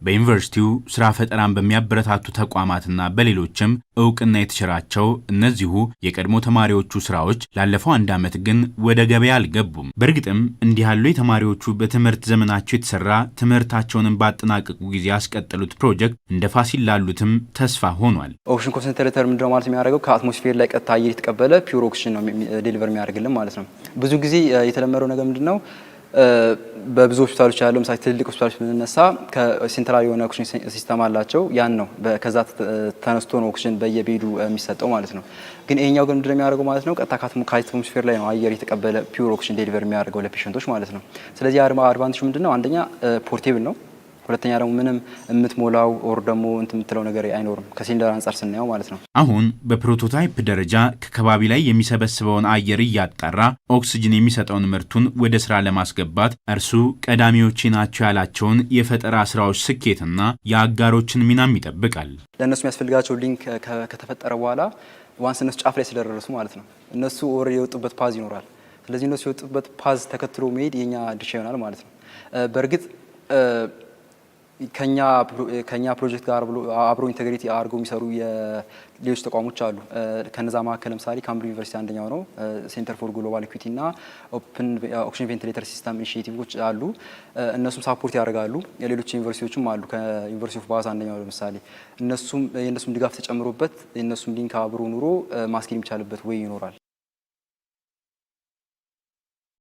በዩኒቨርሲቲው ስራ ፈጠራን በሚያበረታቱ ተቋማትና በሌሎችም እውቅና የተቸራቸው እነዚሁ የቀድሞ ተማሪዎቹ ስራዎች ላለፈው አንድ ዓመት ግን ወደ ገበያ አልገቡም። በእርግጥም እንዲህ ያሉ የተማሪዎቹ በትምህርት ዘመናቸው የተሰራ ትምህርታቸውንም ባጠናቀቁ ጊዜ ያስቀጠሉት ፕሮጀክት እንደ ፋሲል ላሉትም ተስፋ ሆኗል። ኦክሲጅን ኮንሰንትሬተር ምንድነው ማለት የሚያደርገው ከአትሞስፌር ላይ ቀጥታ አየር የተቀበለ ፒውር ኦክሲጅን ነው ዴሊቨር የሚያደርግልን ማለት ነው። ብዙ ጊዜ የተለመደው ነገር ምንድነው በብዙ ሆስፒታሎች ያለው ምሳሌ ትልልቅ ሆስፒታሎች ብንነሳ ከሴንትራል የሆነ ኦክሲጅን ሲስተም አላቸው። ያን ነው ከዛ ተነስቶ ነው ኦክሲጅን በየቤዱ የሚሰጠው ማለት ነው። ግን ይሄኛው ግን ምንድነው የሚያደርገው ማለት ነው ቀጥታ ከአትሞስፌር ላይ ነው አየር የተቀበለ ፒውር ኦክሲጅን ዴሊቨር የሚያደርገው ለፔሸንቶች ማለት ነው። ስለዚህ አድቫንቴጁ ምንድነው አንደኛ ፖርቴብል ነው። ሁለተኛ ደግሞ ምንም የምትሞላው ኦር ደግሞ የምትለው ነገር አይኖርም ከሲሊንደር አንጻር ስናየው ማለት ነው። አሁን በፕሮቶታይፕ ደረጃ ከከባቢ ላይ የሚሰበስበውን አየር እያጣራ ኦክሲጅን የሚሰጠውን ምርቱን ወደ ስራ ለማስገባት እርሱ ቀዳሚዎች ናቸው ያላቸውን የፈጠራ ስራዎች ስኬትና የአጋሮችን ሚናም ይጠብቃል። ለእነሱ የሚያስፈልጋቸው ሊንክ ከተፈጠረ በኋላ ዋንስ እነሱ ጫፍ ላይ ስለደረሱ ማለት ነው እነሱ ኦር የወጡበት ፓዝ ይኖራል። ስለዚህ እነሱ የወጡበት ፓዝ ተከትሎ መሄድ የኛ ድርሻ ይሆናል ማለት ነው። በእርግጥ ከኛ ፕሮጀክት ጋር አብሮ ኢንተግሬት አድርገው የሚሰሩ የሌሎች ተቋሞች አሉ። ከነዛ መካከል ለምሳሌ ካምብሪጅ ዩኒቨርሲቲ አንደኛው ነው። ሴንተር ፎር ግሎባል ኢኩዊቲ እና ኦፕን ኦክሲጅን ቬንቲሌተር ሲስተም ኢኒሺዬቲቮች አሉ። እነሱም ሳፖርት ያደርጋሉ። የሌሎች ዩኒቨርሲቲዎችም አሉ። ከዩኒቨርሲቲ ኦፍ ባዝ አንደኛው ለምሳሌ የእነሱም ድጋፍ ተጨምሮበት የእነሱም ሊንክ አብሮ ኑሮ ማስኬድ የሚቻልበት ወይ ይኖራል።